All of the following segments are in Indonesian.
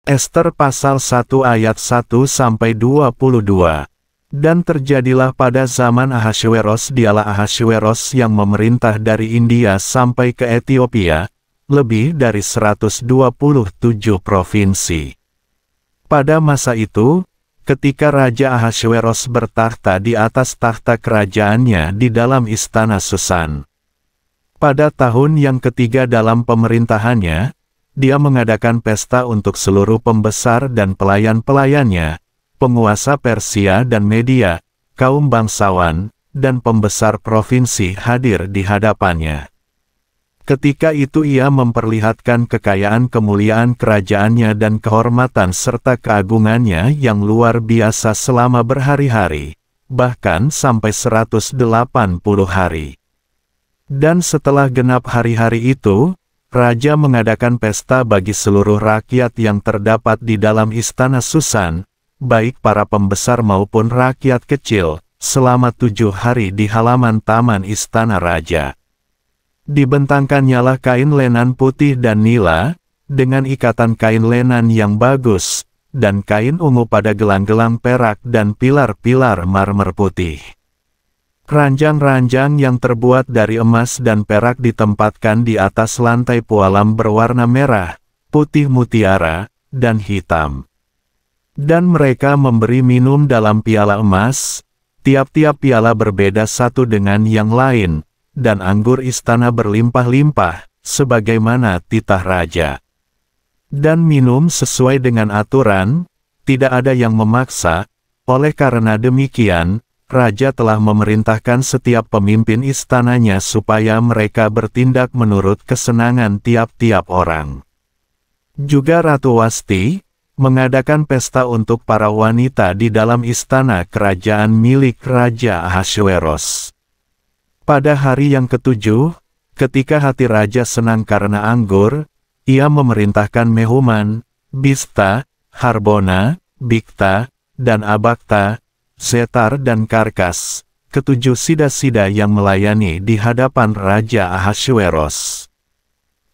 Ester pasal 1 ayat 1-22. Dan terjadilah pada zaman Ahasweros, dialah Ahasweros yang memerintah dari India sampai ke Ethiopia, lebih dari 127 provinsi. Pada masa itu, ketika Raja Ahasweros bertakhta di atas takhta kerajaannya di dalam istana Susan. Pada tahun yang ketiga dalam pemerintahannya, dia mengadakan pesta untuk seluruh pembesar dan pelayan-pelayannya, penguasa Persia dan Media, kaum bangsawan, dan pembesar provinsi hadir di hadapannya. Ketika itu ia memperlihatkan kekayaan kemuliaan kerajaannya dan kehormatan serta keagungannya yang luar biasa selama berhari-hari, bahkan sampai 180 hari. Dan setelah genap hari-hari itu, Raja mengadakan pesta bagi seluruh rakyat yang terdapat di dalam istana Susan, baik para pembesar maupun rakyat kecil, selama 7 hari di halaman taman istana raja. Dibentangkannyalah kain lenan putih dan nila, dengan ikatan kain lenan yang bagus, dan kain ungu pada gelang-gelang perak dan pilar-pilar marmer putih. Ranjang-ranjang yang terbuat dari emas dan perak ditempatkan di atas lantai pualam berwarna merah, putih mutiara, dan hitam. Dan mereka memberi minum dalam piala emas, tiap-tiap piala berbeda satu dengan yang lain, dan anggur istana berlimpah-limpah, sebagaimana titah raja. Dan minum sesuai dengan aturan, tidak ada yang memaksa, oleh karena demikian, Raja telah memerintahkan setiap pemimpin istananya supaya mereka bertindak menurut kesenangan tiap-tiap orang. Juga Ratu Wasti mengadakan pesta untuk para wanita di dalam istana kerajaan milik Raja Ahasweros. Pada hari yang ketujuh, ketika hati Raja senang karena anggur, ia memerintahkan Mehuman, Bista, Harbona, Bikta, dan Abagta, Setar dan Karkas, ketujuh sida-sida yang melayani di hadapan Raja Ahasweros,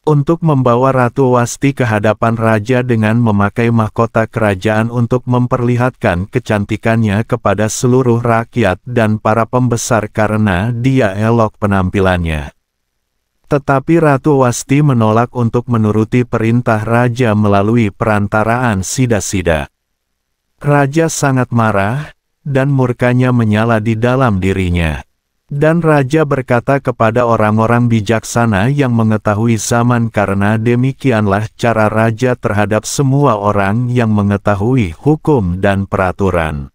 untuk membawa Ratu Wasti ke hadapan Raja dengan memakai mahkota kerajaan untuk memperlihatkan kecantikannya kepada seluruh rakyat dan para pembesar karena dia elok penampilannya. Tetapi Ratu Wasti menolak untuk menuruti perintah Raja melalui perantaraan sida-sida. Raja sangat marah, dan murkanya menyala di dalam dirinya. Dan Raja berkata kepada orang-orang bijaksana yang mengetahui zaman karena demikianlah cara Raja terhadap semua orang yang mengetahui hukum dan peraturan.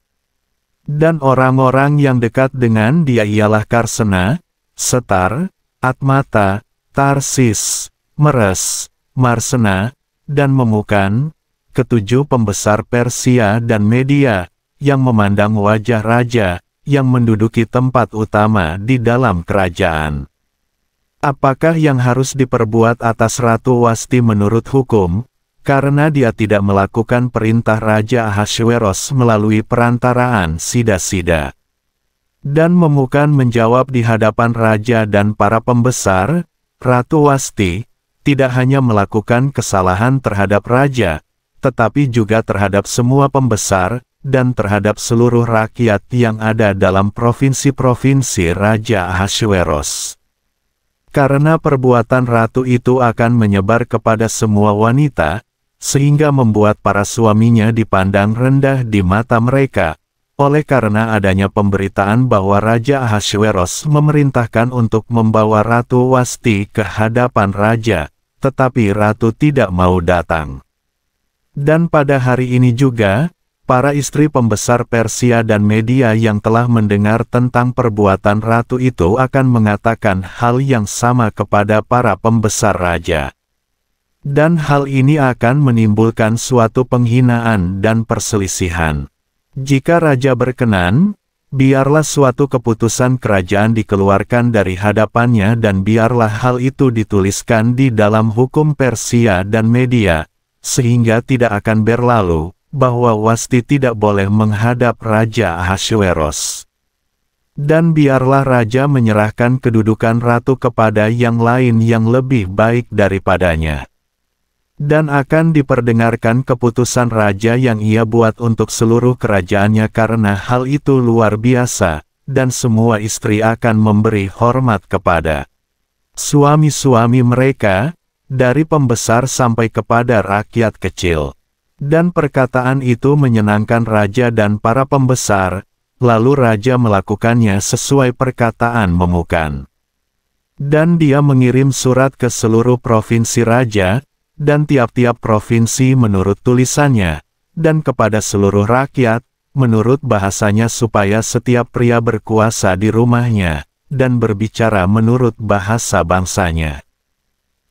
Dan orang-orang yang dekat dengan dia ialah Karsena, Setar, Atmata, Tarsis, Meres, Marsena, dan Memukan, ketujuh pembesar Persia dan Media, yang memandang wajah Raja, yang menduduki tempat utama di dalam kerajaan. Apakah yang harus diperbuat atas Ratu Wasti menurut hukum, karena dia tidak melakukan perintah Raja Ahasweros melalui perantaraan sida-sida? Dan Memukan menjawab di hadapan Raja dan para pembesar, Ratu Wasti tidak hanya melakukan kesalahan terhadap Raja, tetapi juga terhadap semua pembesar, dan terhadap seluruh rakyat yang ada dalam provinsi-provinsi Raja Ahasweros. Karena perbuatan ratu itu akan menyebar kepada semua wanita, sehingga membuat para suaminya dipandang rendah di mata mereka, oleh karena adanya pemberitaan bahwa Raja Ahasweros memerintahkan untuk membawa Ratu Wasti ke hadapan Raja, tetapi Ratu tidak mau datang. Dan pada hari ini juga, para istri pembesar Persia dan Media yang telah mendengar tentang perbuatan ratu itu akan mengatakan hal yang sama kepada para pembesar raja. Dan hal ini akan menimbulkan suatu penghinaan dan perselisihan. Jika raja berkenan, biarlah suatu keputusan kerajaan dikeluarkan dari hadapannya dan biarlah hal itu dituliskan di dalam hukum Persia dan Media, sehingga tidak akan berlalu bahwa Wasti tidak boleh menghadap Raja Ahasweros. Dan biarlah Raja menyerahkan kedudukan ratu kepada yang lain yang lebih baik daripadanya. Dan akan diperdengarkan keputusan raja yang ia buat untuk seluruh kerajaannya karena hal itu luar biasa, dan semua istri akan memberi hormat kepada suami-suami mereka, dari pembesar sampai kepada rakyat kecil. Dan perkataan itu menyenangkan raja dan para pembesar, lalu raja melakukannya sesuai perkataan memukan. Dan dia mengirim surat ke seluruh provinsi raja, dan tiap-tiap provinsi menurut tulisannya, dan kepada seluruh rakyat, menurut bahasanya supaya setiap pria berkuasa di rumahnya, dan berbicara menurut bahasa bangsanya.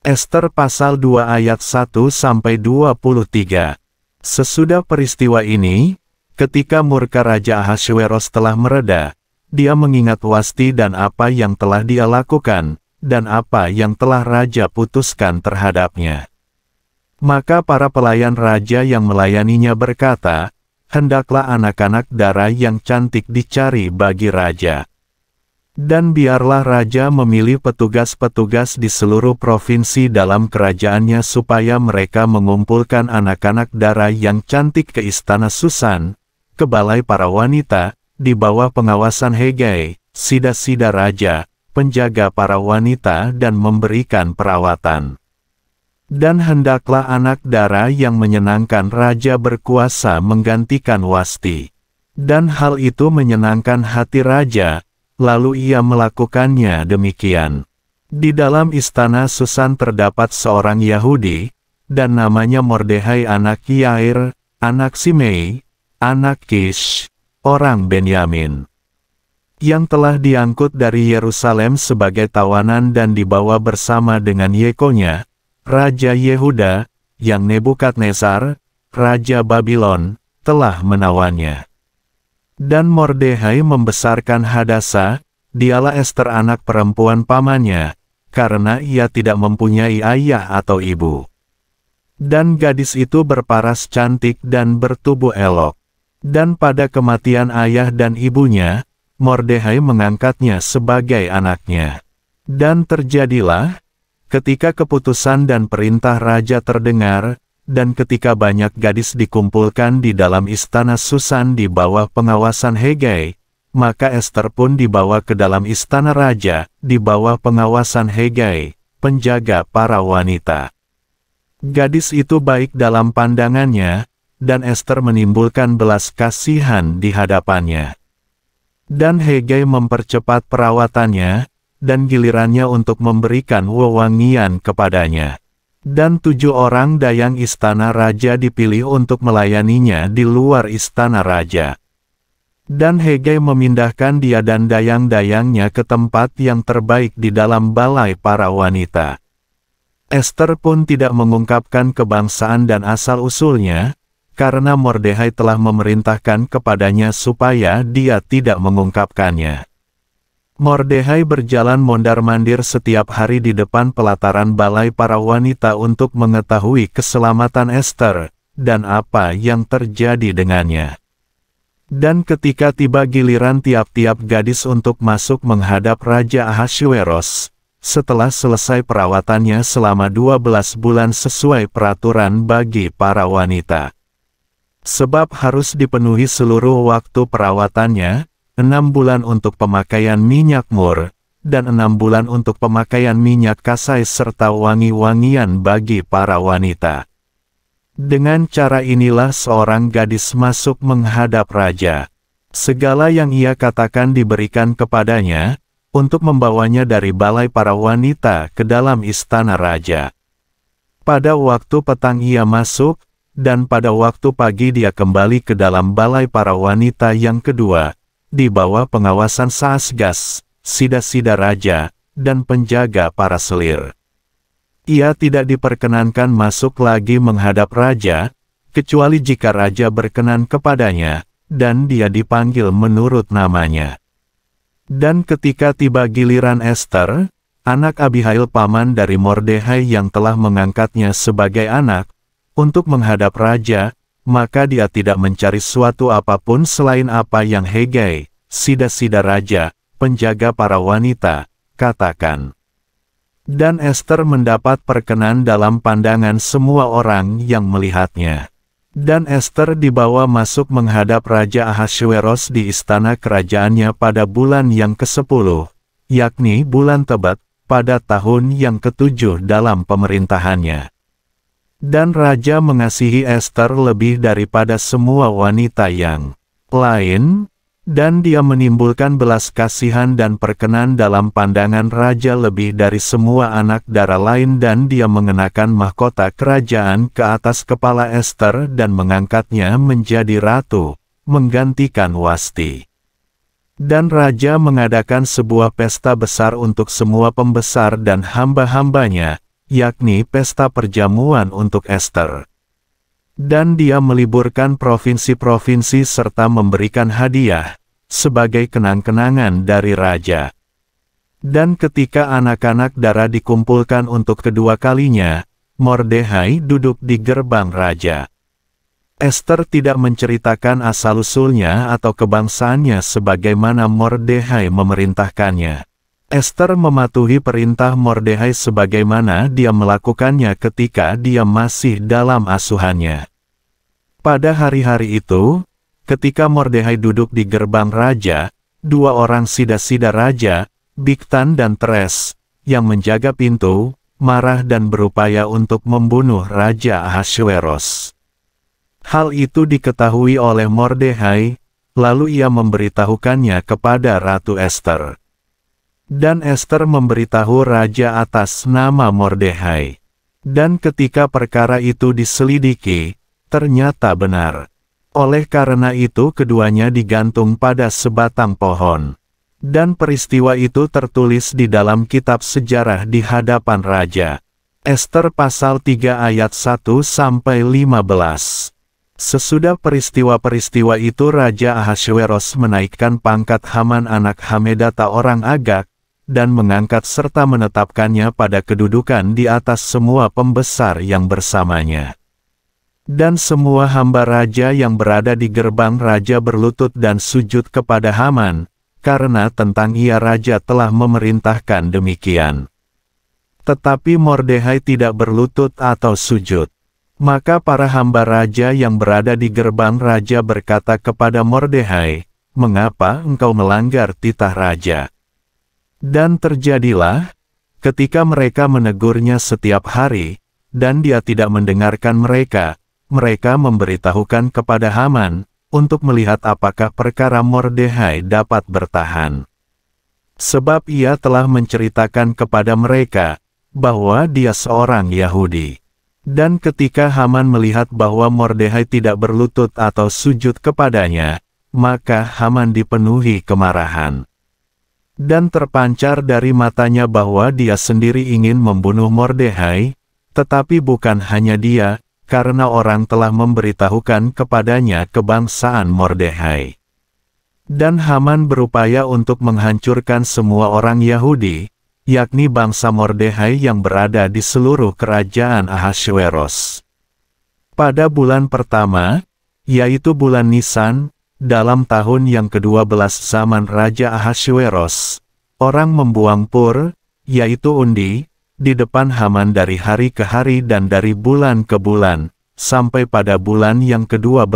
Ester pasal 2 ayat 1-23. Sesudah peristiwa ini, ketika murka Raja Ahasveros telah mereda, dia mengingat Wasti dan apa yang telah dia lakukan, dan apa yang telah raja putuskan terhadapnya. Maka para pelayan raja yang melayaninya berkata, hendaklah anak-anak dara yang cantik dicari bagi raja. Dan biarlah raja memilih petugas-petugas di seluruh provinsi dalam kerajaannya supaya mereka mengumpulkan anak-anak dara yang cantik ke istana Susan, ke balai para wanita, di bawah pengawasan Hegai, sida-sida raja, penjaga para wanita dan memberikan perawatan. Dan hendaklah anak dara yang menyenangkan raja berkuasa menggantikan Wasti. Dan hal itu menyenangkan hati raja, lalu ia melakukannya demikian. Di dalam istana Susan terdapat seorang Yahudi, dan namanya Mordehai anak Yair, anak Simei, anak Kish, orang Benyamin, yang telah diangkut dari Yerusalem sebagai tawanan dan dibawa bersama dengan Yekonya, Raja Yehuda, yang Nebukadnezar, Raja Babylon, telah menawannya. Dan Mordehai membesarkan Hadasa, dialah Ester anak perempuan pamannya, karena ia tidak mempunyai ayah atau ibu. Dan gadis itu berparas cantik dan bertubuh elok. Dan pada kematian ayah dan ibunya, Mordehai mengangkatnya sebagai anaknya. Dan terjadilah, ketika keputusan dan perintah raja terdengar, dan ketika banyak gadis dikumpulkan di dalam istana Susan di bawah pengawasan Hegai, maka Ester pun dibawa ke dalam istana raja, di bawah pengawasan Hegai, penjaga para wanita. Gadis itu baik dalam pandangannya, dan Ester menimbulkan belas kasihan di hadapannya. Dan Hegai mempercepat perawatannya, dan gilirannya untuk memberikan wewangian kepadanya. Dan 7 orang dayang istana raja dipilih untuk melayaninya di luar istana raja. Dan Hegai memindahkan dia dan dayang-dayangnya ke tempat yang terbaik di dalam balai para wanita. Ester pun tidak mengungkapkan kebangsaan dan asal-usulnya, karena Mordehai telah memerintahkan kepadanya supaya dia tidak mengungkapkannya. Mordehai berjalan mondar-mandir setiap hari di depan pelataran balai para wanita untuk mengetahui keselamatan Ester, dan apa yang terjadi dengannya. Dan ketika tiba giliran tiap-tiap gadis untuk masuk menghadap Raja Ahasveros, setelah selesai perawatannya selama 12 bulan sesuai peraturan bagi para wanita. Sebab harus dipenuhi seluruh waktu perawatannya, 6 bulan untuk pemakaian minyak mur, dan 6 bulan untuk pemakaian minyak kasai serta wangi-wangian bagi para wanita. Dengan cara inilah seorang gadis masuk menghadap raja. Segala yang ia katakan diberikan kepadanya, untuk membawanya dari balai para wanita ke dalam istana raja. Pada waktu petang ia masuk, dan pada waktu pagi dia kembali ke dalam balai para wanita yang kedua, di bawah pengawasan Saasgas, sida-sida raja, dan penjaga para selir. Ia tidak diperkenankan masuk lagi menghadap raja, kecuali jika raja berkenan kepadanya, dan dia dipanggil menurut namanya. Dan ketika tiba giliran Ester, anak Abihail paman dari Mordehai yang telah mengangkatnya sebagai anak, untuk menghadap raja, maka dia tidak mencari suatu apapun selain apa yang Hegai, sida-sida raja, penjaga para wanita, katakan. Dan Ester mendapat perkenan dalam pandangan semua orang yang melihatnya. Dan Ester dibawa masuk menghadap Raja Ahasveros di istana kerajaannya pada bulan yang ke-10, yakni bulan Tebet, pada tahun yang ke-7 dalam pemerintahannya. Dan Raja mengasihi Ester lebih daripada semua wanita yang lain, dan dia menimbulkan belas kasihan dan perkenan dalam pandangan Raja lebih dari semua anak dara lain, dan dia mengenakan mahkota kerajaan ke atas kepala Ester dan mengangkatnya menjadi ratu, menggantikan Wasti. Dan Raja mengadakan sebuah pesta besar untuk semua pembesar dan hamba-hambanya, yakni pesta perjamuan untuk Ester. Dan dia meliburkan provinsi-provinsi serta memberikan hadiah, sebagai kenang-kenangan dari Raja. Dan ketika anak-anak dara dikumpulkan untuk kedua kalinya, Mordehai duduk di gerbang Raja. Ester tidak menceritakan asal-usulnya atau kebangsaannya sebagaimana Mordehai memerintahkannya. Ester mematuhi perintah Mordehai sebagaimana dia melakukannya ketika dia masih dalam asuhannya. Pada hari-hari itu, ketika Mordehai duduk di gerbang Raja, dua orang sida-sida Raja, Bigtan dan Teres, yang menjaga pintu, marah dan berupaya untuk membunuh Raja Ahasveros. Hal itu diketahui oleh Mordehai, lalu ia memberitahukannya kepada Ratu Ester. Dan Ester memberitahu Raja atas nama Mordehai. Dan ketika perkara itu diselidiki, ternyata benar. Oleh karena itu keduanya digantung pada sebatang pohon. Dan peristiwa itu tertulis di dalam kitab sejarah di hadapan Raja. Ester pasal 3 ayat 1-15. Sesudah peristiwa-peristiwa itu Raja Ahasveros menaikkan pangkat Haman anak Hamedata orang Agag, dan mengangkat serta menetapkannya pada kedudukan di atas semua pembesar yang bersamanya. Dan semua hamba Raja yang berada di gerbang Raja berlutut dan sujud kepada Haman, karena tentang ia Raja telah memerintahkan demikian. Tetapi Mordehai tidak berlutut atau sujud. Maka para hamba Raja yang berada di gerbang Raja berkata kepada Mordehai, "Mengapa engkau melanggar titah Raja?" Dan terjadilah, ketika mereka menegurnya setiap hari, dan dia tidak mendengarkan mereka, mereka memberitahukan kepada Haman, untuk melihat apakah perkara Mordehai dapat bertahan. Sebab ia telah menceritakan kepada mereka, bahwa dia seorang Yahudi. Dan ketika Haman melihat bahwa Mordehai tidak berlutut atau sujud kepadanya, maka Haman dipenuhi kemarahan. Dan terpancar dari matanya bahwa dia sendiri ingin membunuh Mordehai, tetapi bukan hanya dia, karena orang telah memberitahukan kepadanya kebangsaan Mordehai. Dan Haman berupaya untuk menghancurkan semua orang Yahudi, yakni bangsa Mordehai yang berada di seluruh kerajaan Ahasveros. Pada bulan pertama, yaitu bulan Nisan, dalam tahun yang ke-12 zaman Raja Ahasveros, orang membuang pur, yaitu undi, di depan Haman dari hari ke hari dan dari bulan ke bulan, sampai pada bulan yang ke-12,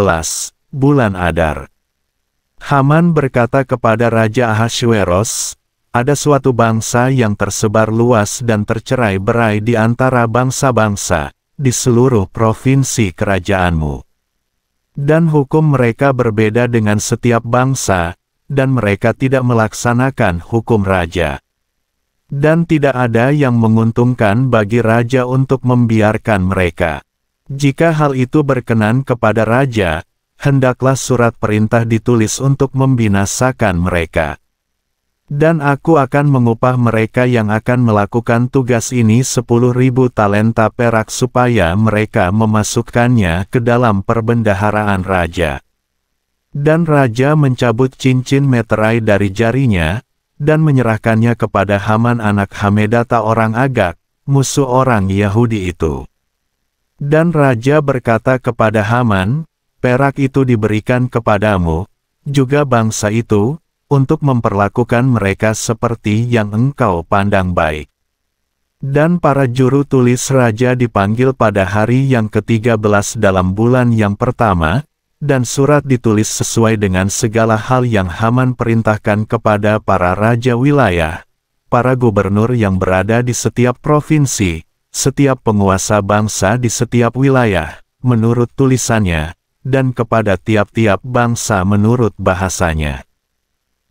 bulan Adar. Haman berkata kepada Raja Ahasveros, "Ada suatu bangsa yang tersebar luas dan tercerai-berai di antara bangsa-bangsa, di seluruh provinsi kerajaanmu. Dan hukum mereka berbeda dengan setiap bangsa, dan mereka tidak melaksanakan hukum raja. Dan tidak ada yang menguntungkan bagi raja untuk membiarkan mereka. Jika hal itu berkenan kepada raja, hendaklah surat perintah ditulis untuk membinasakan mereka. Dan aku akan mengupah mereka yang akan melakukan tugas ini 10.000 talenta perak supaya mereka memasukkannya ke dalam perbendaharaan raja." Dan raja mencabut cincin meterai dari jarinya, dan menyerahkannya kepada Haman anak Hamedata orang Agag, musuh orang Yahudi itu. Dan raja berkata kepada Haman, "Perak itu diberikan kepadamu, juga bangsa itu, untuk memperlakukan mereka seperti yang engkau pandang baik." Dan para juru tulis raja dipanggil pada hari yang ke-13 dalam bulan yang pertama, dan surat ditulis sesuai dengan segala hal yang Haman perintahkan kepada para raja wilayah, para gubernur yang berada di setiap provinsi, setiap penguasa bangsa di setiap wilayah, menurut tulisannya, dan kepada tiap-tiap bangsa menurut bahasanya.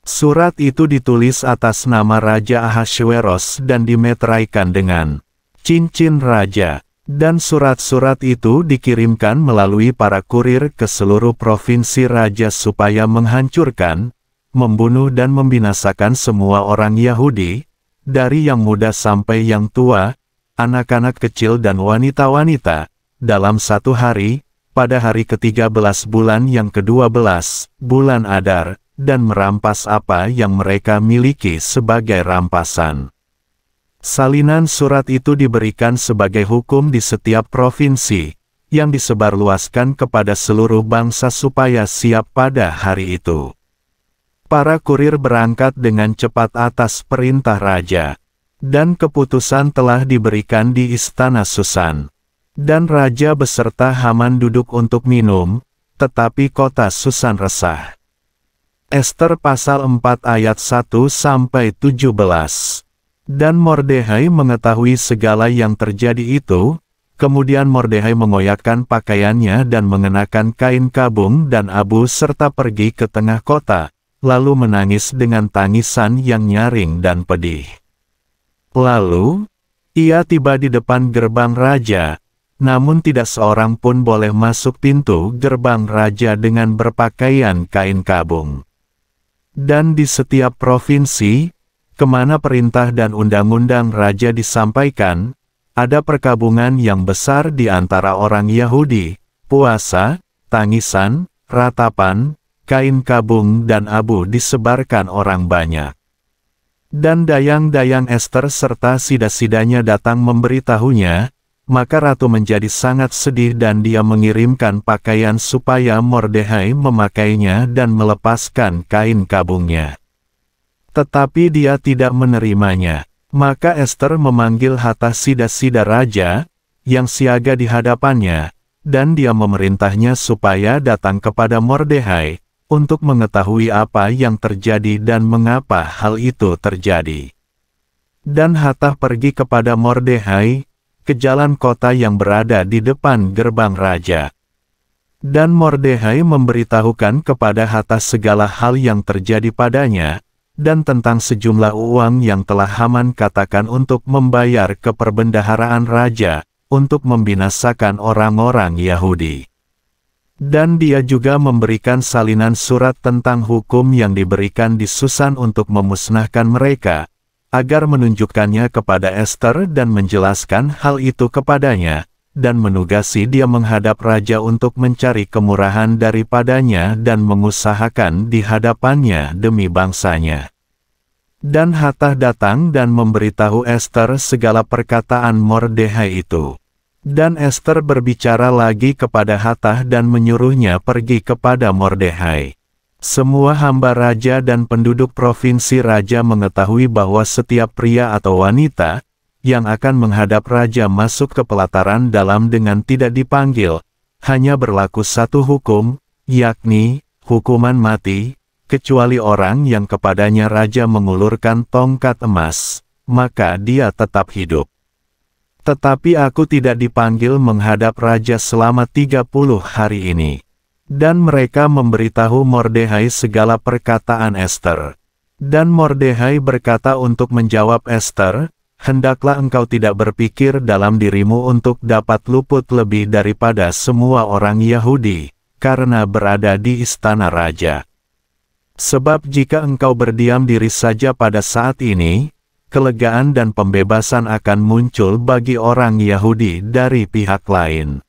Surat itu ditulis atas nama Raja Ahasveros dan dimeteraikan dengan cincin raja, dan surat-surat itu dikirimkan melalui para kurir ke seluruh provinsi raja supaya menghancurkan, membunuh dan membinasakan semua orang Yahudi, dari yang muda sampai yang tua, anak-anak kecil dan wanita-wanita, dalam satu hari, pada hari ke-13 bulan yang ke-12, bulan Adar, dan merampas apa yang mereka miliki sebagai rampasan. Salinan surat itu diberikan sebagai hukum di setiap provinsi, yang disebarluaskan kepada seluruh bangsa supaya siap pada hari itu. Para kurir berangkat dengan cepat atas perintah raja, dan keputusan telah diberikan di istana Susan. Dan raja beserta Haman duduk untuk minum, tetapi kota Susan resah. Ester pasal 4 ayat 1-17. Dan Mordehai mengetahui segala yang terjadi itu, kemudian Mordehai mengoyakkan pakaiannya dan mengenakan kain kabung dan abu serta pergi ke tengah kota, lalu menangis dengan tangisan yang nyaring dan pedih. Lalu, ia tiba di depan gerbang raja, namun tidak seorang pun boleh masuk pintu gerbang raja dengan berpakaian kain kabung. Dan di setiap provinsi, kemana perintah dan undang-undang raja disampaikan, ada perkabungan yang besar di antara orang Yahudi, puasa, tangisan, ratapan, kain kabung dan abu disebarkan orang banyak. Dan dayang-dayang Ester serta sida-sidanya datang memberitahunya, maka ratu menjadi sangat sedih dan dia mengirimkan pakaian supaya Mordehai memakainya dan melepaskan kain kabungnya. Tetapi dia tidak menerimanya. Maka Ester memanggil hatta sida-sida raja, yang siaga di hadapannya, dan dia memerintahnya supaya datang kepada Mordehai, untuk mengetahui apa yang terjadi dan mengapa hal itu terjadi. Dan hatta pergi kepada Mordehai, ke jalan kota yang berada di depan gerbang raja. Dan Mordehai memberitahukan kepada hatta segala hal yang terjadi padanya, dan tentang sejumlah uang yang telah Haman katakan untuk membayar ke perbendaharaan raja, untuk membinasakan orang-orang Yahudi. Dan dia juga memberikan salinan surat tentang hukum yang diberikan di Susan untuk memusnahkan mereka, agar menunjukkannya kepada Ester dan menjelaskan hal itu kepadanya, dan menugasi dia menghadap raja untuk mencari kemurahan daripadanya dan mengusahakan di hadapannya demi bangsanya. Dan hatta datang dan memberitahu Ester segala perkataan Mordehai itu. Dan Ester berbicara lagi kepada hatta dan menyuruhnya pergi kepada Mordehai. Semua hamba raja dan penduduk provinsi raja mengetahui bahwa setiap pria atau wanita, yang akan menghadap raja masuk ke pelataran dalam dengan tidak dipanggil, hanya berlaku satu hukum, yakni, hukuman mati, kecuali orang yang kepadanya raja mengulurkan tongkat emas, maka dia tetap hidup. Tetapi aku tidak dipanggil menghadap raja selama 30 hari ini. Dan mereka memberitahu Mordehai segala perkataan Ester. Dan Mordehai berkata untuk menjawab Ester, hendaklah engkau tidak berpikir dalam dirimu untuk dapat luput lebih daripada semua orang Yahudi, karena berada di istana raja. Sebab jika engkau berdiam diri saja pada saat ini, kelegaan dan pembebasan akan muncul bagi orang Yahudi dari pihak lain.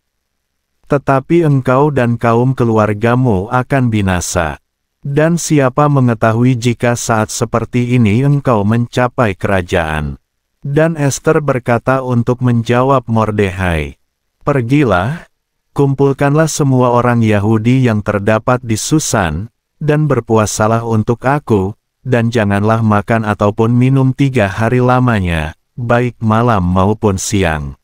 Tetapi engkau dan kaum keluargamu akan binasa. Dan siapa mengetahui jika saat seperti ini engkau mencapai kerajaan? Dan Ester berkata untuk menjawab Mordehai, pergilah, kumpulkanlah semua orang Yahudi yang terdapat di Susan, dan berpuasalah untuk aku, dan janganlah makan ataupun minum 3 hari lamanya, baik malam maupun siang.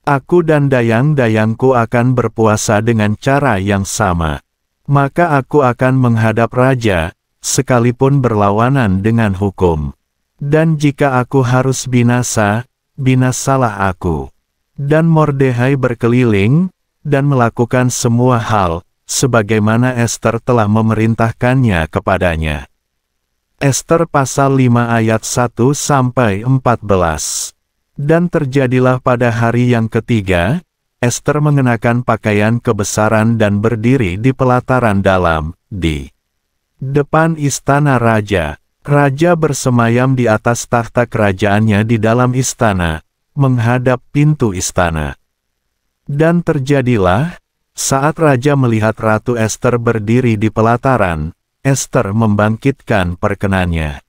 Aku dan dayang-dayangku akan berpuasa dengan cara yang sama. Maka aku akan menghadap raja, sekalipun berlawanan dengan hukum. Dan jika aku harus binasa, binasalah aku." Dan Mordekhai berkeliling, dan melakukan semua hal, sebagaimana Ester telah memerintahkannya kepadanya. Ester pasal 5 ayat 1-14. Dan terjadilah pada hari yang ketiga, Ester mengenakan pakaian kebesaran dan berdiri di pelataran dalam, di depan istana raja. Raja bersemayam di atas takhta kerajaannya di dalam istana, menghadap pintu istana. Dan terjadilah, saat raja melihat Ratu Ester berdiri di pelataran, Ester membangkitkan perkenannya.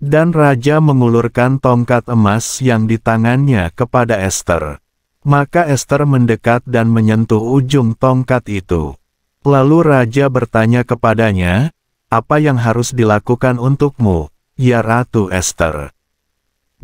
Dan raja mengulurkan tongkat emas yang di tangannya kepada Ester. Maka Ester mendekat dan menyentuh ujung tongkat itu. Lalu raja bertanya kepadanya, "Apa yang harus dilakukan untukmu, ya Ratu Ester?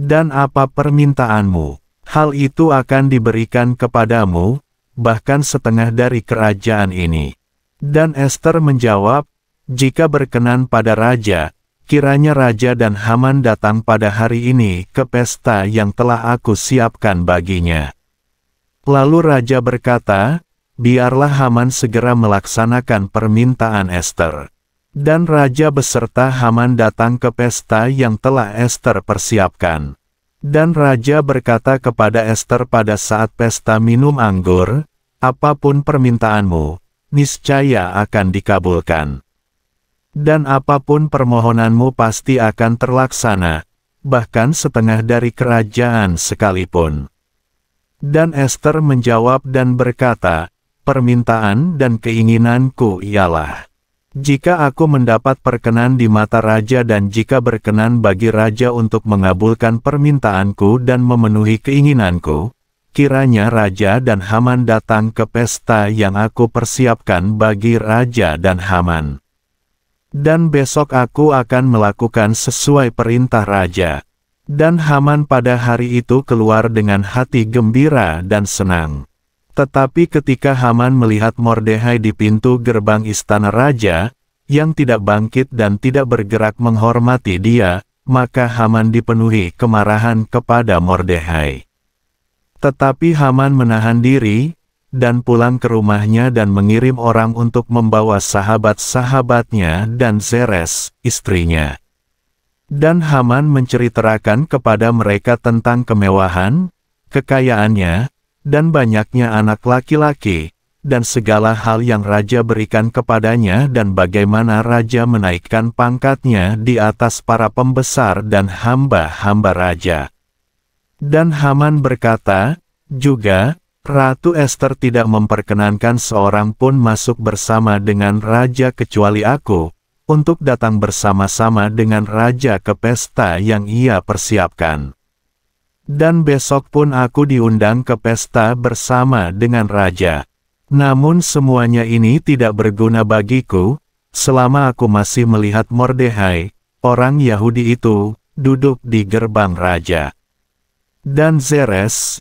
Dan apa permintaanmu? Hal itu akan diberikan kepadamu, bahkan setengah dari kerajaan ini." Dan Ester menjawab, "Jika berkenan pada raja, kiranya raja dan Haman datang pada hari ini ke pesta yang telah aku siapkan baginya." Lalu raja berkata, "Biarlah Haman segera melaksanakan permintaan Ester." Dan raja beserta Haman datang ke pesta yang telah Ester persiapkan. Dan raja berkata kepada Ester pada saat pesta minum anggur, "Apapun permintaanmu, niscaya akan dikabulkan. Dan apapun permohonanmu pasti akan terlaksana, bahkan setengah dari kerajaan sekalipun." Dan Ester menjawab dan berkata, "Permintaan dan keinginanku ialah, jika aku mendapat perkenan di mata raja dan jika berkenan bagi raja untuk mengabulkan permintaanku dan memenuhi keinginanku, kiranya raja dan Haman datang ke pesta yang aku persiapkan bagi raja dan Haman. Dan besok aku akan melakukan sesuai perintah raja." Dan Haman pada hari itu keluar dengan hati gembira dan senang. Tetapi ketika Haman melihat Mordekhai di pintu gerbang istana raja, yang tidak bangkit dan tidak bergerak menghormati dia, maka Haman dipenuhi kemarahan kepada Mordekhai. Tetapi Haman menahan diri, dan pulang ke rumahnya dan mengirim orang untuk membawa sahabat-sahabatnya dan Zeres, istrinya. Dan Haman menceritakan kepada mereka tentang kemewahan, kekayaannya, dan banyaknya anak laki-laki, dan segala hal yang raja berikan kepadanya dan bagaimana raja menaikkan pangkatnya di atas para pembesar dan hamba-hamba raja. Dan Haman berkata, juga, Ratu Ester tidak memperkenankan seorang pun masuk bersama dengan raja kecuali aku, untuk datang bersama-sama dengan raja ke pesta yang ia persiapkan. Dan besok pun aku diundang ke pesta bersama dengan raja. Namun semuanya ini tidak berguna bagiku, selama aku masih melihat Mordekhai, orang Yahudi itu, duduk di gerbang raja." Dan Zeres,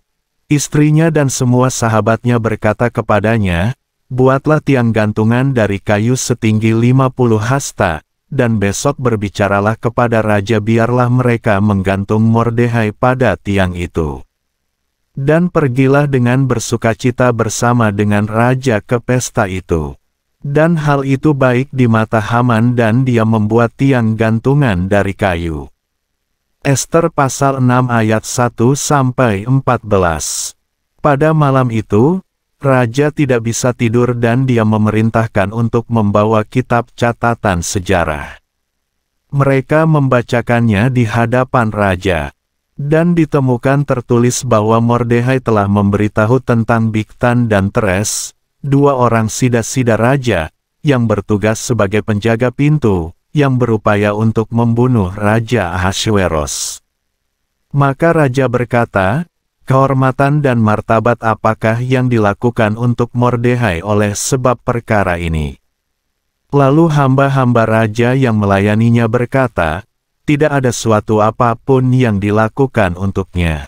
istrinya dan semua sahabatnya berkata kepadanya, "Buatlah tiang gantungan dari kayu setinggi 50 hasta, dan besok berbicaralah kepada raja biarlah mereka menggantung Mordekhai pada tiang itu. Dan pergilah dengan bersukacita bersama dengan raja ke pesta itu." Dan hal itu baik di mata Haman dan dia membuat tiang gantungan dari kayu. Ester pasal 6 ayat 1-14. Pada malam itu, raja tidak bisa tidur dan dia memerintahkan untuk membawa kitab catatan sejarah. Mereka membacakannya di hadapan raja. Dan ditemukan tertulis bahwa Mordekhai telah memberitahu tentang Bigtan dan Teres, dua orang sida-sida raja, yang bertugas sebagai penjaga pintu, yang berupaya untuk membunuh Raja Ahasweros. Maka raja berkata, "Kehormatan dan martabat apakah yang dilakukan untuk Mordekhai oleh sebab perkara ini?" Lalu hamba-hamba raja yang melayaninya berkata, tidak ada suatu apapun yang dilakukan untuknya.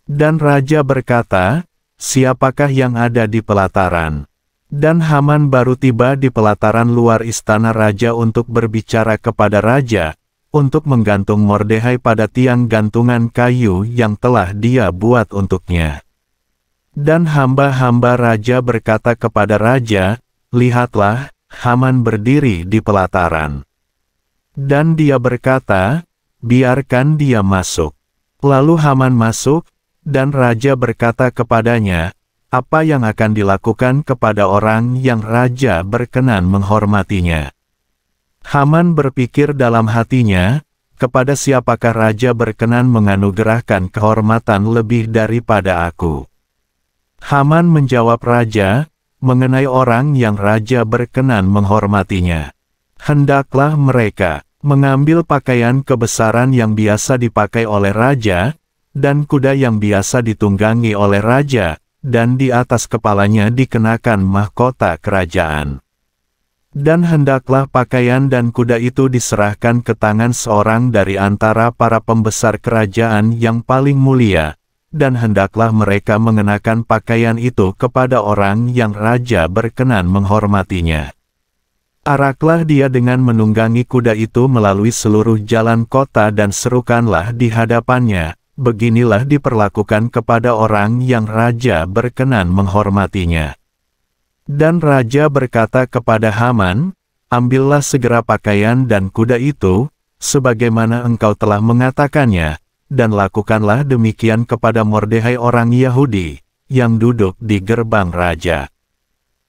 Dan raja berkata, siapakah yang ada di pelataran? Dan Haman baru tiba di pelataran luar istana raja untuk berbicara kepada raja, untuk menggantung Mordekhai pada tiang gantungan kayu yang telah dia buat untuknya. Dan hamba-hamba raja berkata kepada raja, lihatlah, Haman berdiri di pelataran. Dan dia berkata, biarkan dia masuk. Lalu Haman masuk, dan raja berkata kepadanya, apa yang akan dilakukan kepada orang yang raja berkenan menghormatinya? Haman berpikir dalam hatinya, kepada siapakah raja berkenan menganugerahkan kehormatan lebih daripada aku? Haman menjawab raja, mengenai orang yang raja berkenan menghormatinya. Hendaklah mereka mengambil pakaian kebesaran yang biasa dipakai oleh raja, dan kuda yang biasa ditunggangi oleh raja, dan di atas kepalanya dikenakan mahkota kerajaan. Dan hendaklah pakaian dan kuda itu diserahkan ke tangan seorang dari antara para pembesar kerajaan yang paling mulia, dan hendaklah mereka mengenakan pakaian itu kepada orang yang raja berkenan menghormatinya. Araklah dia dengan menunggangi kuda itu melalui seluruh jalan kota dan serukanlah di hadapannya, beginilah diperlakukan kepada orang yang raja berkenan menghormatinya. Dan raja berkata kepada Haman, ambillah segera pakaian dan kuda itu, sebagaimana engkau telah mengatakannya, dan lakukanlah demikian kepada Mordekhai orang Yahudi, yang duduk di gerbang raja.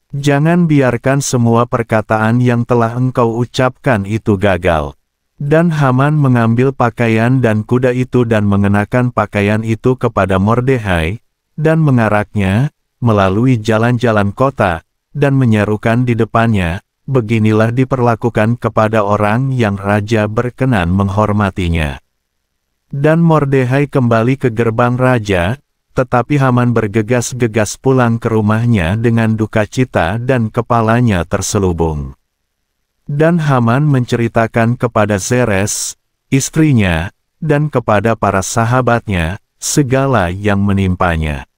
Jangan biarkan semua perkataan yang telah engkau ucapkan itu gagal. Dan Haman mengambil pakaian dan kuda itu dan mengenakan pakaian itu kepada Mordekhai, dan mengaraknya, melalui jalan-jalan kota, dan menyerukan di depannya, beginilah diperlakukan kepada orang yang raja berkenan menghormatinya. Dan Mordekhai kembali ke gerbang raja, tetapi Haman bergegas-gegas pulang ke rumahnya dengan duka cita dan kepalanya terselubung. Dan Haman menceritakan kepada Zeres, istrinya, dan kepada para sahabatnya, segala yang menimpanya.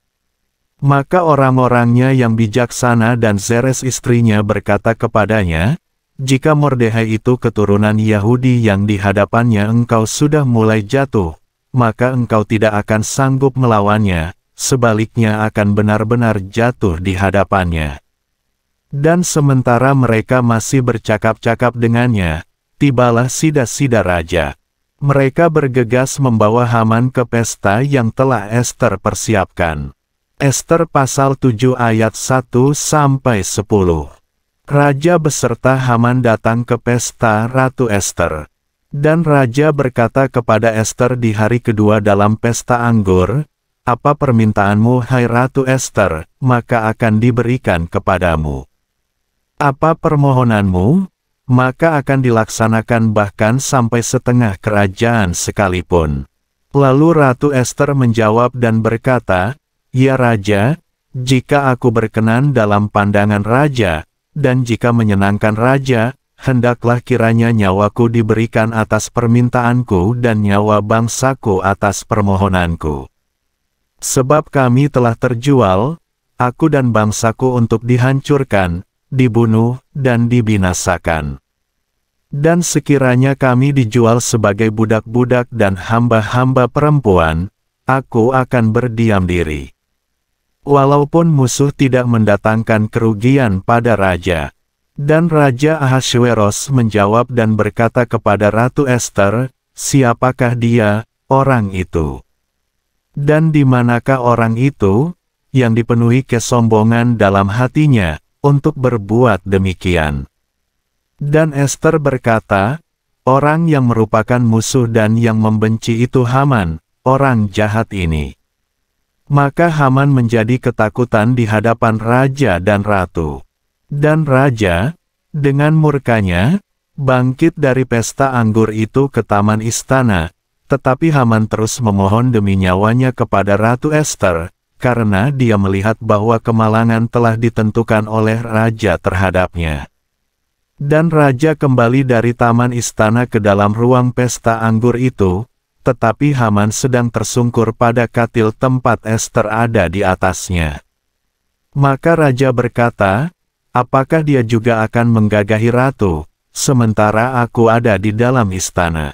Maka orang-orangnya yang bijaksana dan Zeres istrinya berkata kepadanya, jika Mordekhai itu keturunan Yahudi yang di hadapannya engkau sudah mulai jatuh, maka engkau tidak akan sanggup melawannya, sebaliknya akan benar-benar jatuh di hadapannya. Dan sementara mereka masih bercakap-cakap dengannya, tibalah sida-sida raja. Mereka bergegas membawa Haman ke pesta yang telah Ester persiapkan. Ester pasal 7 ayat 1-10. Raja beserta Haman datang ke pesta Ratu Ester. Dan raja berkata kepada Ester di hari kedua dalam pesta anggur, apa permintaanmu hai Ratu Ester, maka akan diberikan kepadamu. Apa permohonanmu, maka akan dilaksanakan bahkan sampai setengah kerajaan sekalipun. Lalu Ratu Ester menjawab dan berkata, ya Raja, jika aku berkenan dalam pandangan Raja, dan jika menyenangkan Raja, hendaklah kiranya nyawaku diberikan atas permintaanku dan nyawa bangsaku atas permohonanku. Sebab kami telah terjual, aku dan bangsaku untuk dihancurkan, dibunuh, dan dibinasakan. Dan sekiranya kami dijual sebagai budak-budak dan hamba-hamba perempuan, aku akan berdiam diri. Walaupun musuh tidak mendatangkan kerugian pada raja. Dan Raja Ahasweros menjawab dan berkata kepada Ratu Ester, siapakah dia, orang itu? Dan di manakah orang itu, yang dipenuhi kesombongan dalam hatinya, untuk berbuat demikian? Dan Ester berkata, orang yang merupakan musuh dan yang membenci itu Haman, orang jahat ini. Maka Haman menjadi ketakutan di hadapan raja dan ratu. Dan raja, dengan murkanya, bangkit dari pesta anggur itu ke taman istana, tetapi Haman terus memohon demi nyawanya kepada Ratu Ester, karena dia melihat bahwa kemalangan telah ditentukan oleh raja terhadapnya. Dan raja kembali dari taman istana ke dalam ruang pesta anggur itu, tetapi Haman sedang tersungkur pada katil tempat Ester ada di atasnya. Maka raja berkata, apakah dia juga akan menggagahi ratu, sementara aku ada di dalam istana?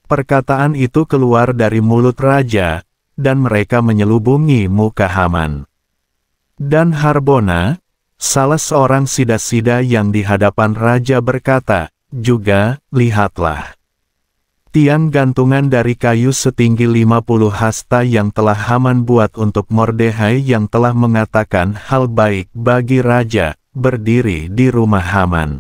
Perkataan itu keluar dari mulut raja, dan mereka menyelubungi muka Haman. Dan Harbona, salah seorang sida-sida yang di hadapan raja berkata, juga, lihatlah. Tiang gantungan dari kayu setinggi 50 hasta yang telah Haman buat untuk Mordekhai yang telah mengatakan hal baik bagi raja, berdiri di rumah Haman.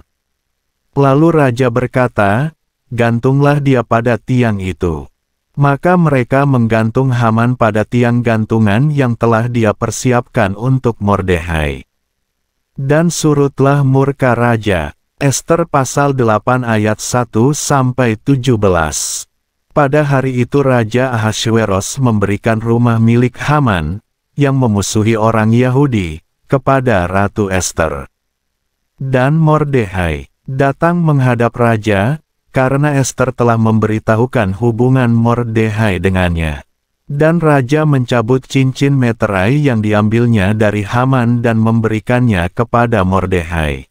Lalu raja berkata, gantunglah dia pada tiang itu. Maka mereka menggantung Haman pada tiang gantungan yang telah dia persiapkan untuk Mordekhai. Dan surutlah murka raja. Ester pasal 8 ayat 1-17. Pada hari itu Raja Ahasveros memberikan rumah milik Haman, yang memusuhi orang Yahudi, kepada Ratu Ester. Dan Mordekhai datang menghadap raja, karena Ester telah memberitahukan hubungan Mordekhai dengannya. Dan raja mencabut cincin meterai yang diambilnya dari Haman dan memberikannya kepada Mordekhai.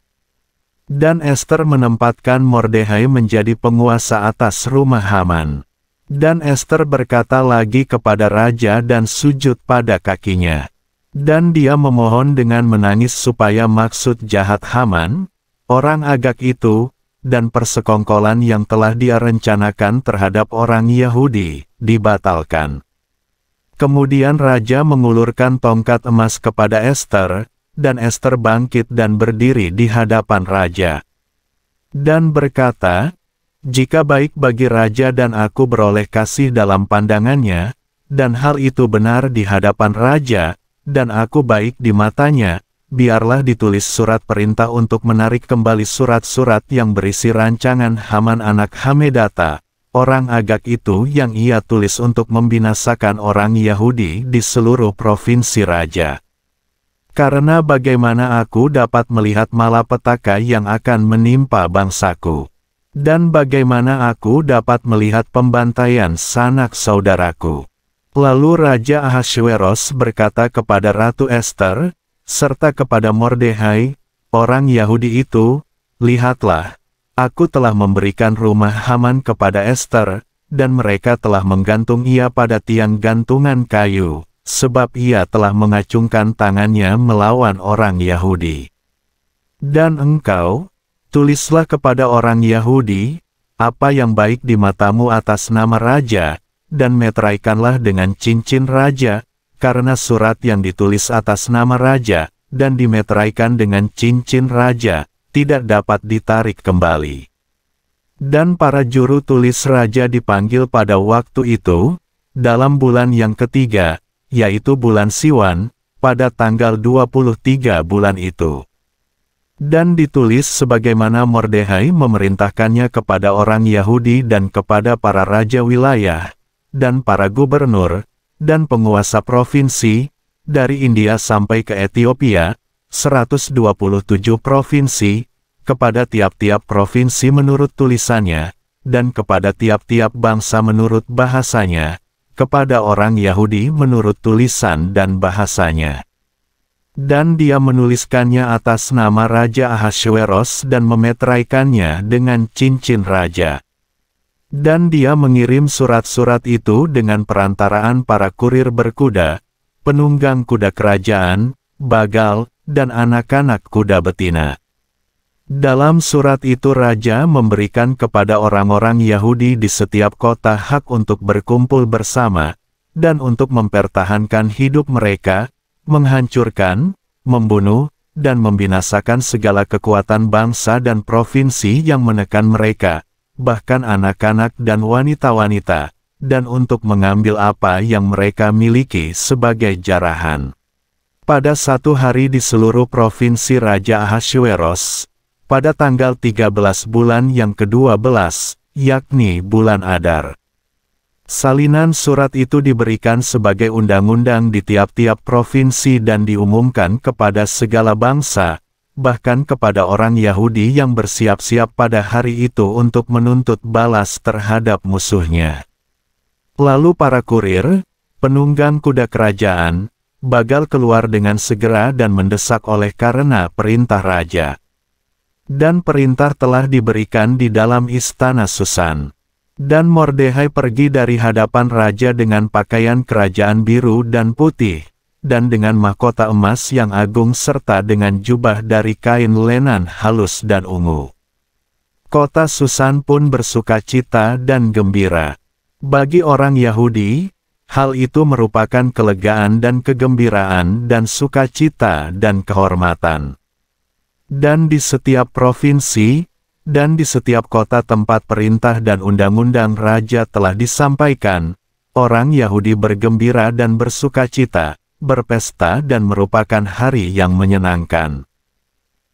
Dan Ester menempatkan Mordekhai menjadi penguasa atas rumah Haman. Dan Ester berkata lagi kepada raja dan sujud pada kakinya. Dan dia memohon dengan menangis supaya maksud jahat Haman, orang Agag itu, dan persekongkolan yang telah dia rencanakan terhadap orang Yahudi, dibatalkan. Kemudian raja mengulurkan tongkat emas kepada Ester, dan Ester bangkit dan berdiri di hadapan raja. Dan berkata, jika baik bagi raja dan aku beroleh kasih dalam pandangannya, dan hal itu benar di hadapan raja, dan aku baik di matanya, biarlah ditulis surat perintah untuk menarik kembali surat-surat yang berisi rancangan Haman anak Hamedata, orang Agag itu yang ia tulis untuk membinasakan orang Yahudi di seluruh provinsi raja. Karena bagaimana aku dapat melihat malapetaka yang akan menimpa bangsaku? Dan bagaimana aku dapat melihat pembantaian sanak saudaraku? Lalu Raja Ahasveros berkata kepada Ratu Ester, serta kepada Mordekhai, orang Yahudi itu, lihatlah, aku telah memberikan rumah Haman kepada Ester, dan mereka telah menggantung ia pada tiang gantungan kayu. Sebab ia telah mengacungkan tangannya melawan orang Yahudi. Dan engkau, tulislah kepada orang Yahudi, apa yang baik di matamu atas nama raja, dan meteraikanlah dengan cincin raja, karena surat yang ditulis atas nama raja, dan dimeteraikan dengan cincin raja, tidak dapat ditarik kembali. Dan para juru tulis raja dipanggil pada waktu itu, dalam bulan yang ketiga, yaitu bulan Siwan, pada tanggal 23 bulan itu. Dan ditulis sebagaimana Mordekhai memerintahkannya kepada orang Yahudi dan kepada para raja wilayah, dan para gubernur, dan penguasa provinsi, dari India sampai ke Ethiopia, 127 provinsi, kepada tiap-tiap provinsi menurut tulisannya, dan kepada tiap-tiap bangsa menurut bahasanya, kepada orang Yahudi menurut tulisan dan bahasanya. Dan dia menuliskannya atas nama Raja Ahasveros dan memeteraikannya dengan cincin raja. Dan dia mengirim surat-surat itu dengan perantaraan para kurir berkuda, penunggang kuda kerajaan, bagal, dan anak-anak kuda betina. Dalam surat itu raja memberikan kepada orang-orang Yahudi di setiap kota hak untuk berkumpul bersama, dan untuk mempertahankan hidup mereka, menghancurkan, membunuh, dan membinasakan segala kekuatan bangsa dan provinsi yang menekan mereka, bahkan anak-anak dan wanita-wanita, dan untuk mengambil apa yang mereka miliki sebagai jarahan. Pada satu hari di seluruh provinsi Raja Ahasveros, pada tanggal 13 bulan yang ke-12, yakni bulan Adar. Salinan surat itu diberikan sebagai undang-undang di tiap-tiap provinsi dan diumumkan kepada segala bangsa, bahkan kepada orang Yahudi yang bersiap-siap pada hari itu untuk menuntut balas terhadap musuhnya. Lalu para kurir, penunggang kuda kerajaan, bagal keluar dengan segera dan mendesak oleh karena perintah raja. Dan perintah telah diberikan di dalam istana Susan. Dan Mordehai pergi dari hadapan raja dengan pakaian kerajaan biru dan putih, dan dengan mahkota emas yang agung serta dengan jubah dari kain lenan halus dan ungu. Kota Susan pun bersukacita dan gembira. Bagi orang Yahudi, hal itu merupakan kelegaan dan kegembiraan dan sukacita dan kehormatan. Dan di setiap provinsi, dan di setiap kota tempat perintah dan undang-undang raja telah disampaikan, orang Yahudi bergembira dan bersukacita, berpesta dan merupakan hari yang menyenangkan.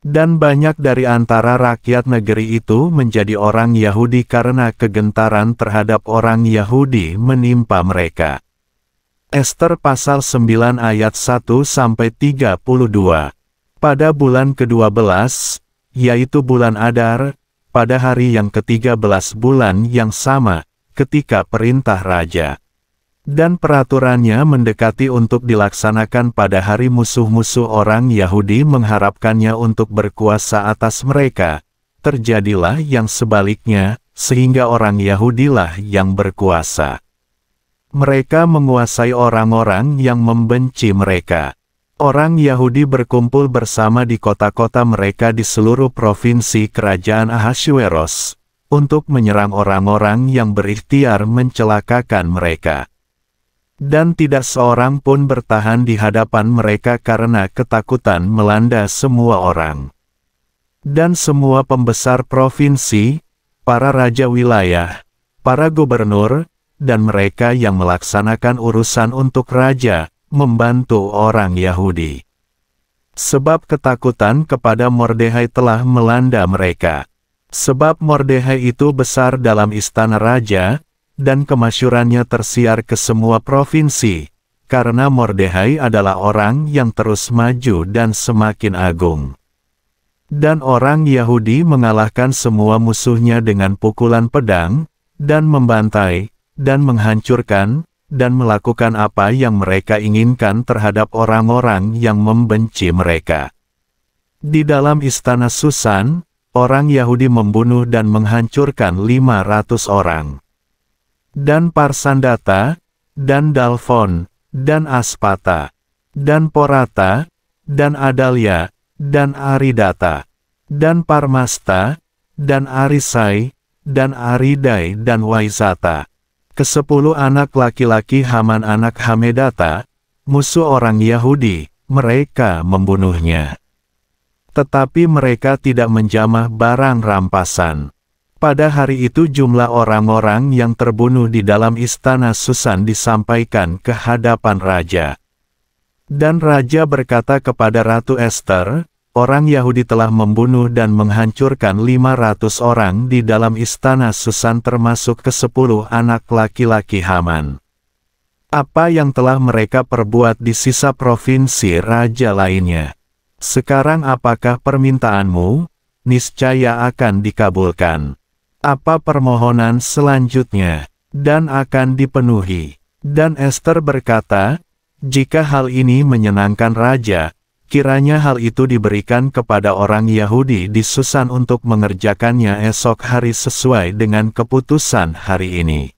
Dan banyak dari antara rakyat negeri itu menjadi orang Yahudi karena kegentaran terhadap orang Yahudi menimpa mereka. Ester pasal 9 ayat 1-32. Pada bulan ke-12, yaitu bulan Adar, pada hari yang ke-13 bulan yang sama, ketika perintah raja. Dan peraturannya mendekati untuk dilaksanakan pada hari musuh-musuh orang Yahudi mengharapkannya untuk berkuasa atas mereka. Terjadilah yang sebaliknya, sehingga orang Yahudilah yang berkuasa. Mereka menguasai orang-orang yang membenci mereka. Orang Yahudi berkumpul bersama di kota-kota mereka di seluruh provinsi kerajaan Ahasuerus, untuk menyerang orang-orang yang berikhtiar mencelakakan mereka. Dan tidak seorang pun bertahan di hadapan mereka karena ketakutan melanda semua orang. Dan semua pembesar provinsi, para raja wilayah, para gubernur, dan mereka yang melaksanakan urusan untuk raja, membantu orang Yahudi. Sebab ketakutan kepada Mordehai telah melanda mereka. Sebab Mordehai itu besar dalam istana raja, dan kemasyurannya tersiar ke semua provinsi, karena Mordehai adalah orang yang terus maju dan semakin agung. Dan orang Yahudi mengalahkan semua musuhnya dengan pukulan pedang, dan membantai, dan menghancurkan, dan melakukan apa yang mereka inginkan terhadap orang-orang yang membenci mereka. Di dalam istana Susan, orang Yahudi membunuh dan menghancurkan 500 orang. Dan Parsandata, dan Dalfon, dan Aspata, dan Porata, dan Adalia, dan Aridata, dan Parmasta, dan Arisai, dan Aridai dan Waizata. Ke-10 anak laki-laki Haman anak Hamedata, musuh orang Yahudi, mereka membunuhnya. Tetapi mereka tidak menjamah barang rampasan. Pada hari itu jumlah orang-orang yang terbunuh di dalam istana Susan disampaikan ke hadapan raja. Dan raja berkata kepada Ratu Ester, orang Yahudi telah membunuh dan menghancurkan 500 orang di dalam istana Susan termasuk ke-10 anak laki-laki Haman. Apa yang telah mereka perbuat di sisa provinsi raja lainnya? Sekarang apakah permintaanmu? Niscaya akan dikabulkan. Apa permohonan selanjutnya? Dan akan dipenuhi. Dan Ester berkata, jika hal ini menyenangkan raja, kiranya hal itu diberikan kepada orang Yahudi di Susan untuk mengerjakannya esok hari sesuai dengan keputusan hari ini.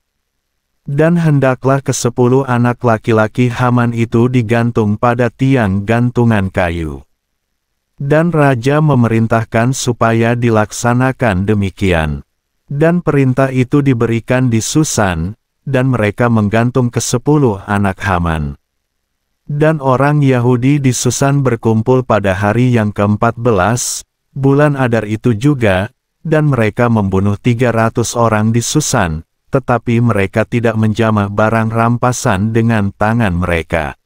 Dan hendaklah ke-10 anak laki-laki Haman itu digantung pada tiang gantungan kayu. Dan raja memerintahkan supaya dilaksanakan demikian. Dan perintah itu diberikan di Susan, dan mereka menggantung ke-10 anak Haman. Dan orang Yahudi di Susan berkumpul pada hari yang ke-14, bulan Adar itu juga, dan mereka membunuh 300 orang di Susan, tetapi mereka tidak menjamah barang rampasan dengan tangan mereka.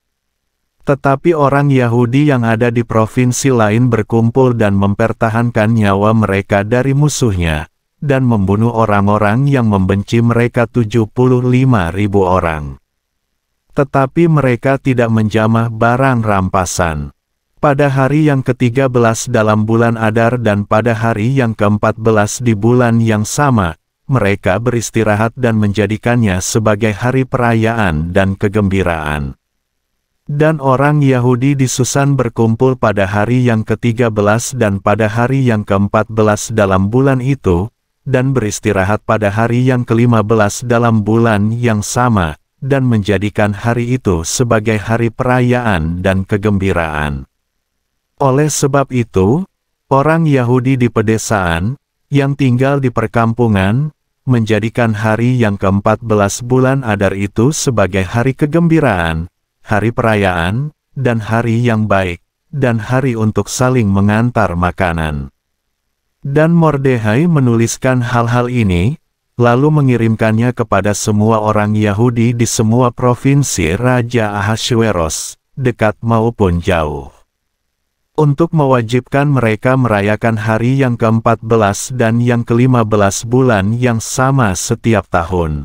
Tetapi orang Yahudi yang ada di provinsi lain berkumpul dan mempertahankan nyawa mereka dari musuhnya, dan membunuh orang-orang yang membenci mereka 75.000 orang. Tetapi mereka tidak menjamah barang rampasan. pada hari yang ke-13 dalam bulan Adar dan pada hari yang ke-14 di bulan yang sama, mereka beristirahat dan menjadikannya sebagai hari perayaan dan kegembiraan. Dan orang Yahudi di Susan berkumpul pada hari yang ke-13 dan pada hari yang ke-14 dalam bulan itu, dan beristirahat pada hari yang ke-15 dalam bulan yang sama, dan menjadikan hari itu sebagai hari perayaan dan kegembiraan. Oleh sebab itu, orang Yahudi di pedesaan, yang tinggal di perkampungan, menjadikan hari yang ke-14 bulan Adar itu sebagai hari kegembiraan, hari perayaan, dan hari yang baik, dan hari untuk saling mengantar makanan. Dan Mordehai menuliskan hal-hal ini, lalu mengirimkannya kepada semua orang Yahudi di semua provinsi Raja Ahasweros, dekat maupun jauh, untuk mewajibkan mereka merayakan hari yang ke-14 dan yang ke-15 bulan yang sama setiap tahun,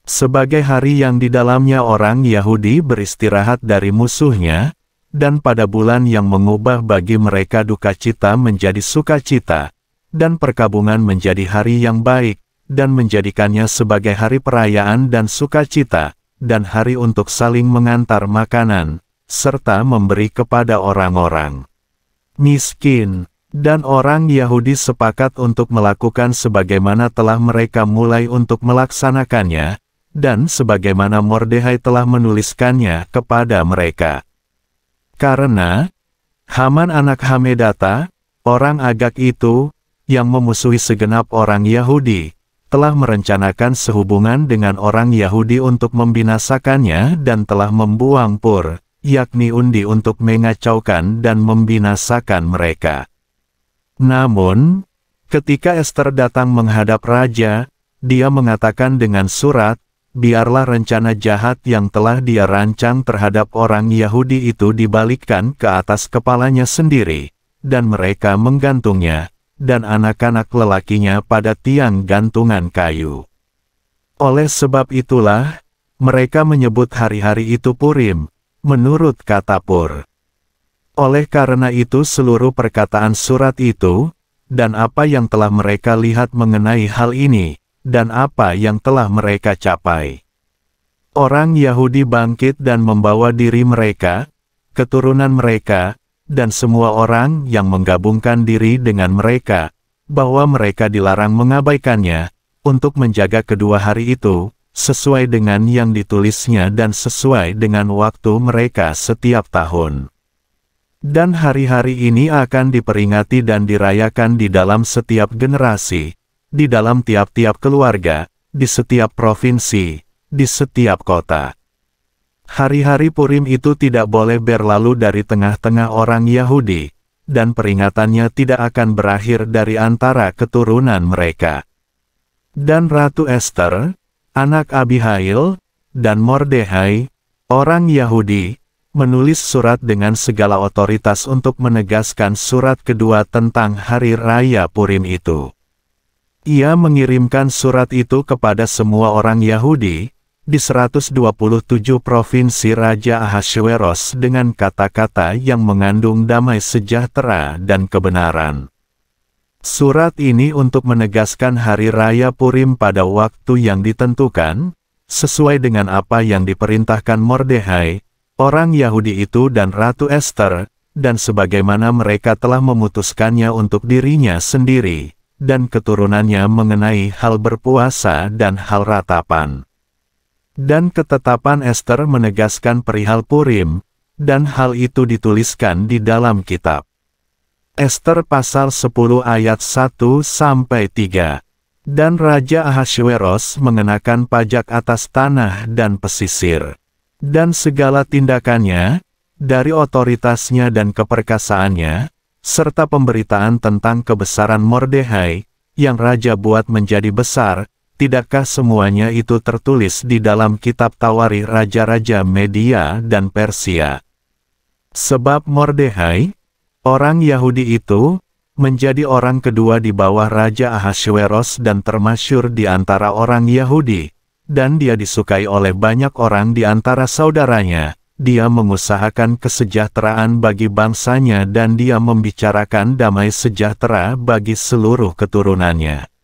sebagai hari yang di dalamnya orang Yahudi beristirahat dari musuhnya, dan pada bulan yang mengubah bagi mereka duka cita menjadi sukacita, dan perkabungan menjadi hari yang baik, dan menjadikannya sebagai hari perayaan dan sukacita, dan hari untuk saling mengantar makanan, serta memberi kepada orang-orang miskin. Dan orang Yahudi sepakat untuk melakukan sebagaimana telah mereka mulai untuk melaksanakannya, dan sebagaimana Mordehai telah menuliskannya kepada mereka. Karena Haman anak Hamedata, orang Agag itu, yang memusuhi segenap orang Yahudi, telah merencanakan sehubungan dengan orang Yahudi untuk membinasakannya dan telah membuang Pur, yakni undi untuk mengacaukan dan membinasakan mereka. Namun, ketika Ester datang menghadap raja, dia mengatakan dengan surat, biarlah rencana jahat yang telah dia rancang terhadap orang Yahudi itu dibalikkan ke atas kepalanya sendiri, dan mereka menggantungnya, dan anak-anak lelakinya pada tiang gantungan kayu. Oleh sebab itulah, mereka menyebut hari-hari itu Purim, menurut kata Pur. Oleh karena itu seluruh perkataan surat itu, dan apa yang telah mereka lihat mengenai hal ini, dan apa yang telah mereka capai. Orang Yahudi bangkit dan membawa diri mereka, keturunan mereka, dan semua orang yang menggabungkan diri dengan mereka, bahwa mereka dilarang mengabaikannya, untuk menjaga kedua hari itu, sesuai dengan yang ditulisnya dan sesuai dengan waktu mereka setiap tahun. Dan hari-hari ini akan diperingati dan dirayakan di dalam setiap generasi, di dalam tiap-tiap keluarga, di setiap provinsi, di setiap kota. Hari-hari Purim itu tidak boleh berlalu dari tengah-tengah orang Yahudi, dan peringatannya tidak akan berakhir dari antara keturunan mereka. Dan Ratu Ester, anak Abihail, dan Mordehai, orang Yahudi, menulis surat dengan segala otoritas untuk menegaskan surat kedua tentang hari raya Purim itu. Ia mengirimkan surat itu kepada semua orang Yahudi, di 127 provinsi Raja Ahasweros dengan kata-kata yang mengandung damai sejahtera dan kebenaran. Surat ini untuk menegaskan hari raya Purim pada waktu yang ditentukan, sesuai dengan apa yang diperintahkan Mordehai, orang Yahudi itu dan Ratu Ester, dan sebagaimana mereka telah memutuskannya untuk dirinya sendiri, dan keturunannya mengenai hal berpuasa dan hal ratapan. Dan ketetapan Ester menegaskan perihal Purim, dan hal itu dituliskan di dalam kitab Ester pasal 10 ayat 1-3. Dan Raja Ahasweros mengenakan pajak atas tanah dan pesisir, dan segala tindakannya, dari otoritasnya dan keperkasaannya, serta pemberitaan tentang kebesaran Mordehai, yang Raja buat menjadi besar, tidakkah semuanya itu tertulis di dalam kitab Tawarikh Raja-Raja Media dan Persia? Sebab Mordehai, orang Yahudi itu, menjadi orang kedua di bawah Raja Ahasweros dan termasyhur di antara orang Yahudi, dan dia disukai oleh banyak orang di antara saudaranya, dia mengusahakan kesejahteraan bagi bangsanya dan dia membicarakan damai sejahtera bagi seluruh keturunannya.